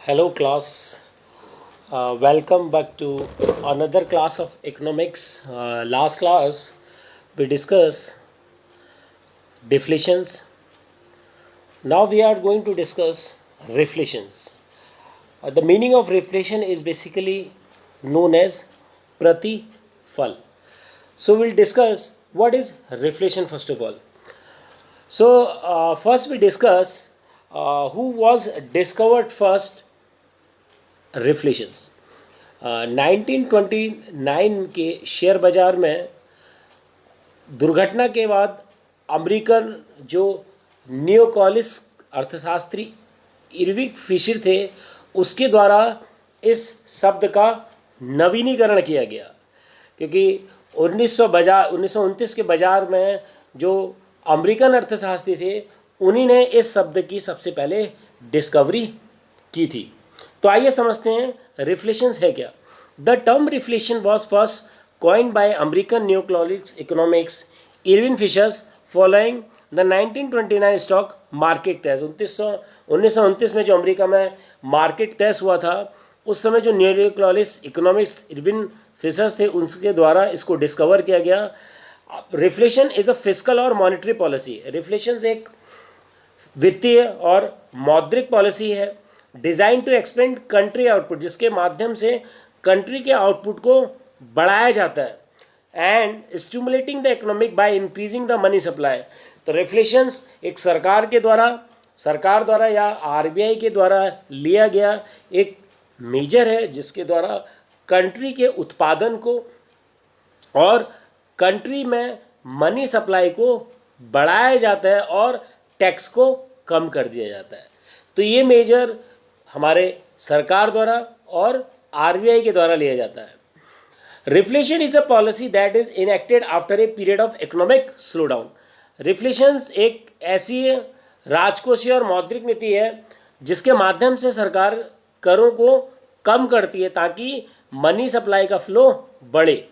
Hello, class. Welcome back to another class of economics. Last class, we discussed deflations. Now we are going to discuss reflations. The meaning of reflation is basically known as pratifal. So we'll discuss what is reflation first of all. So first we discuss who was discovered first रिफ्लेशंस 1929 के share बाज़ार में दुर्घटना के बाद American जो नियोकॉलिस अर्थशास्त्री Irving Fisher थे उसके द्वारा इस शब्द का नवीनीकरण किया गया, क्योंकि 1929 के बाज़ार में जो अमेरिकन अर्थशास्त्री थे उन्हीं ने इस शब्द की सबसे पहले डिस्कवरी की थी। तो आइए समझते हैं रिफ्लेशंस है क्या। The term reflation was first coined by American न्यूक्लियरिक्स economics Irving Fisher's following the 1929 stock market crash. 1929 में जो अमेरिका में मार्केट क्रैश हुआ था उस समय जो न्यूक्लियरिक्स इकोनॉमिक्स इरविन फिशर्स थे उनके द्वारा इसको डिस्कवर किया गया। रिफ्लेशन इज़ अ फिजिकल और मॉनेटरी पॉलिसी। रिफ्लेशन एक वित्तीय और मौद्रिक पॉलिसी है design to expand country output, जिसके माध्यम से कंट्री के आउटपुट को बढ़ाया जाता है and stimulating the economic by increasing the money supply. तो रिफ्लेशंस एक सरकार द्वारा या आरबीआई के द्वारा लिया गया एक मेजर है जिसके द्वारा कंट्री के उत्पादन को और कंट्री में मनी सप्लाई को बढ़ाया जाता है और टैक्स को कम कर दिया जाता है। तो ये मेजर हमारे सरकार द्वारा और आरबीआई के द्वारा लिया जाता है। Reflation is a policy that is enacted after a period of economic slowdown. Reflation एक ऐसी राजकोषीय और मौद्रिक नीति है जिसके माध्यम से सरकार करों को कम करती है ताकि मनी सप्लाई का फ्लो बढ़े।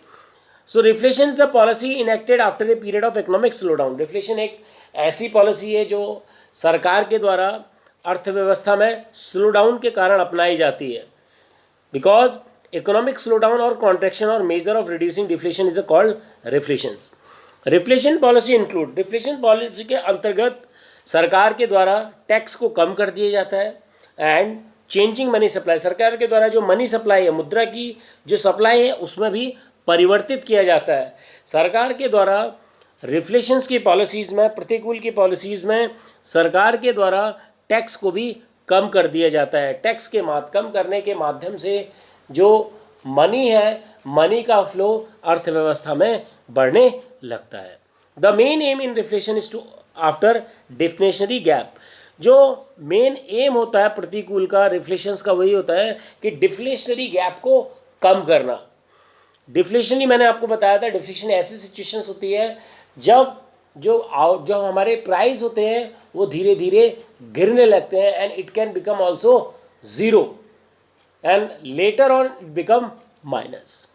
So reflation is a policy enacted after a period of economic slowdown. Reflation एक ऐसी पॉलिसी है जो सरकार के द्वारा अर्थव्यवस्था में स्लो डाउन के कारण अपनाई जाती है। बिकॉज इकोनॉमिक स्लो डाउन और कॉन्ट्रैक्शन और measure of reducing deflation is a called reflations. Reflation policy include, reflation policy के अंतर्गत सरकार के द्वारा टैक्स को कम कर दिया जाता है एंड चेंजिंग मनी सप्लाई। सरकार के द्वारा जो मनी सप्लाई है, मुद्रा की जो सप्लाई है उसमें भी परिवर्तित किया जाता है। सरकार के द्वारा रिफ्लेशंस की पॉलिसीज़ में, प्रतिकूल की पॉलिसीज़ में सरकार के द्वारा टैक्स को भी कम कर दिया जाता है। टैक्स के कम करने के माध्यम से जो मनी है, मनी का फ्लो अर्थव्यवस्था में बढ़ने लगता है। The main aim in reflation is to after deflationary gap. जो मेन एम होता है प्रतिकूल का, रिफ्लेशंस का, वही होता है कि डिफ्लेशनरी गैप को कम करना। डिफ्लेशनरी मैंने आपको बताया था, डिफ्लेशन ऐसी सिचुएशंस होती है जब जो हमारे प्राइस होते हैं वो धीरे धीरे गिरने लगते हैं and it can become also zero and later on it become minus.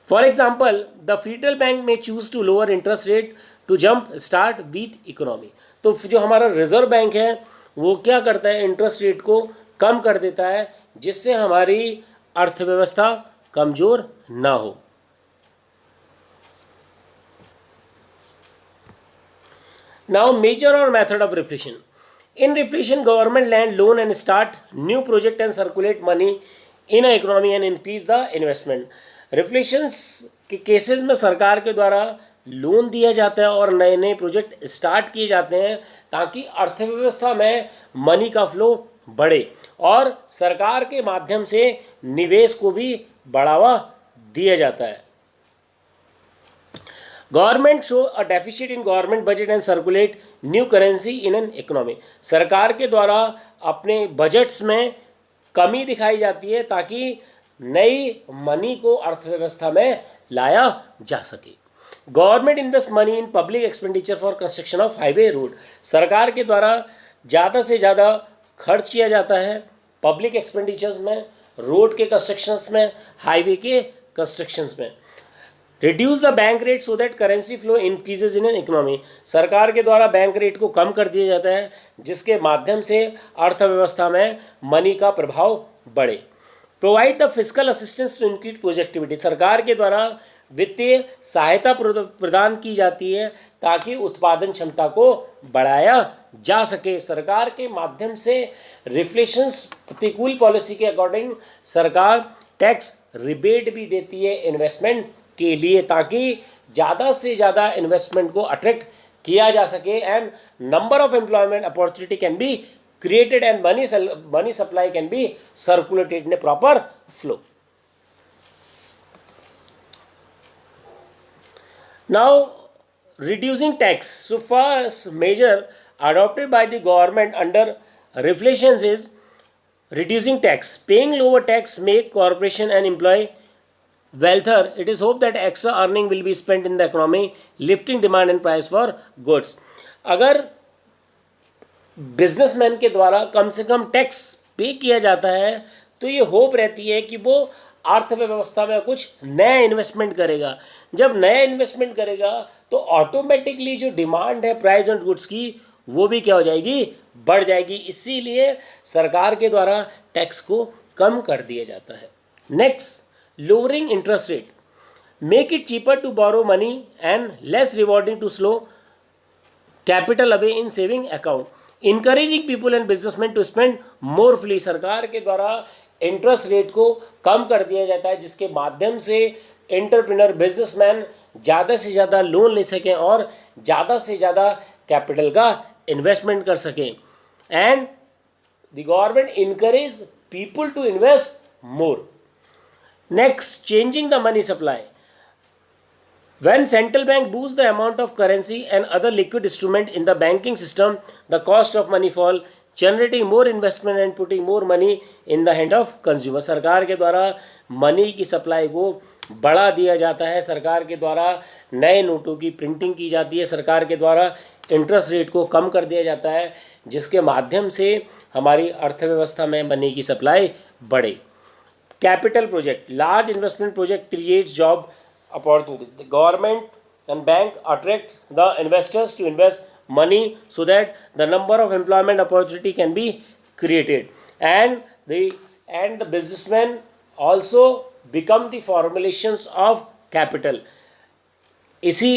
For example the federal bank may choose to lower interest rate to jump start weak economy. तो जो हमारा रिजर्व बैंक है वो क्या करता है, इंटरेस्ट रेट को कम कर देता है जिससे हमारी अर्थव्यवस्था कमज़ोर ना हो। Now, major or method of reflation. In reflation, government lend loan and start new project and circulate money in a economy and increase the investment. Reflections के केसेस में सरकार के द्वारा लोन दिया जाता है और नए नए प्रोजेक्ट स्टार्ट किए जाते हैं ताकि अर्थव्यवस्था में मनी का फ्लो बढ़े और सरकार के माध्यम से निवेश को भी बढ़ावा दिया जाता है। Government show a deficit in government budget and circulate new currency in an economy. सरकार के द्वारा अपने बजट्स में कमी दिखाई जाती है ताकि नई मनी को अर्थव्यवस्था में लाया जा सके। Government invest money in public expenditure for construction of highway road. सरकार के द्वारा ज़्यादा से ज़्यादा खर्च किया जाता है पब्लिक एक्सपेंडिचर्स में, रोड के कंस्ट्रक्शंस में, हाईवे के कंस्ट्रक्शंस में। Reduce the bank rate so that currency flow increases in an economy, सरकार के द्वारा बैंक रेट को कम कर दिया जाता है जिसके माध्यम से अर्थव्यवस्था में मनी का प्रभाव बढ़े। Provide the physical assistance to increase productivity, सरकार के द्वारा वित्तीय सहायता प्रदान की जाती है ताकि उत्पादन क्षमता को बढ़ाया जा सके। सरकार के माध्यम से रिफ्लेशंस, प्रतिकूल पॉलिसी के अकॉर्डिंग सरकार टैक्स रिबेट भी देती है इन्वेस्टमेंट के लिए ताकि ज़्यादा से ज़्यादा इन्वेस्टमेंट को अट्रैक्ट किया जा सके and number of employment opportunity can be created and money supply can be circulated in a proper flow. Now, reducing tax. So first measure adopted by the government under reflections is reducing tax. Paying lower tax make corporation and employee wealthier. It is hoped that extra earning will be spent in the economy, lifting demand and price for goods. अगर businessman के द्वारा कम से कम tax पे किया जाता है तो ये होप रहती है कि वो अर्थव्यवस्था में कुछ नया इन्वेस्टमेंट करेगा। जब नया इन्वेस्टमेंट करेगा तो ऑटोमेटिकली जो डिमांड है प्राइस ऑन गुड्स की वो भी क्या हो जाएगी, बढ़ जाएगी। इसीलिए सरकार के द्वारा टैक्स को कम कर दिया जाता है। Next, lowering interest rate, make it cheaper to borrow money and less rewarding to slow capital away in saving account. Encouraging people and businessman to spend more free, सरकार के द्वारा इंटरेस्ट रेट को कम कर दिया जाता है जिसके माध्यम से एंटरप्रेन्योर बिजनेसमैन ज़्यादा से ज़्यादा लोन ले सकें और ज़्यादा से ज़्यादा कैपिटल का इन्वेस्टमेंट कर सकें। And the government encourage people to invest more. Next, changing the money supply, when central bank boosts the amount of currency and other liquid instrument in the banking system, the cost of money fall, generating more investment and putting more money in the hand of consumer. सरकार के द्वारा money की supply को बढ़ा दिया जाता है, सरकार के द्वारा नए नोटों की प्रिंटिंग की जाती है, सरकार के द्वारा इंटरेस्ट रेट को कम कर दिया जाता है जिसके माध्यम से हमारी अर्थव्यवस्था में मनी की सप्लाई बढ़े। Capital project, large investment project creates job opportunity. The government and bank attract the investors to invest money so that the number of employment opportunity can be created and the businessmen also become the formulations of capital. इसी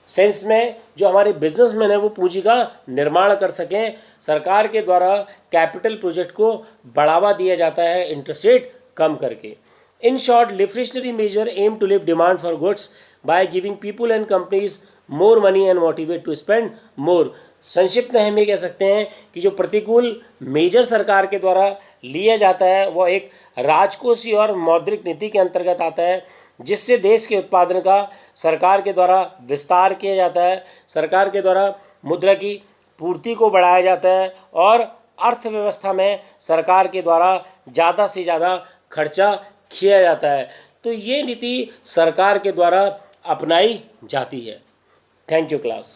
sense में जो हमारे businessman है वो पूंजी का निर्माण कर सकें। सरकार के द्वारा कैपिटल प्रोजेक्ट को बढ़ावा दिया जाता है इंटरेस्ट रेट कम करके। In short, deflationary measure aim to lift demand for goods by giving people and companies more money and motivate to spend more. संक्षिप्त में हम ये कह सकते हैं कि जो प्रतिकूल मेजर सरकार के द्वारा लिया जाता है वो एक राजकोषीय और मौद्रिक नीति के अंतर्गत आता है जिससे देश के उत्पादन का सरकार के द्वारा विस्तार किया जाता है, सरकार के द्वारा मुद्रा की पूर्ति को बढ़ाया जाता है और अर्थव्यवस्था में सरकार के द्वारा ज़्यादा से ज़्यादा खर्चा किया जाता है। तो ये नीति सरकार के द्वारा अपनाई जाती है। Thank you class.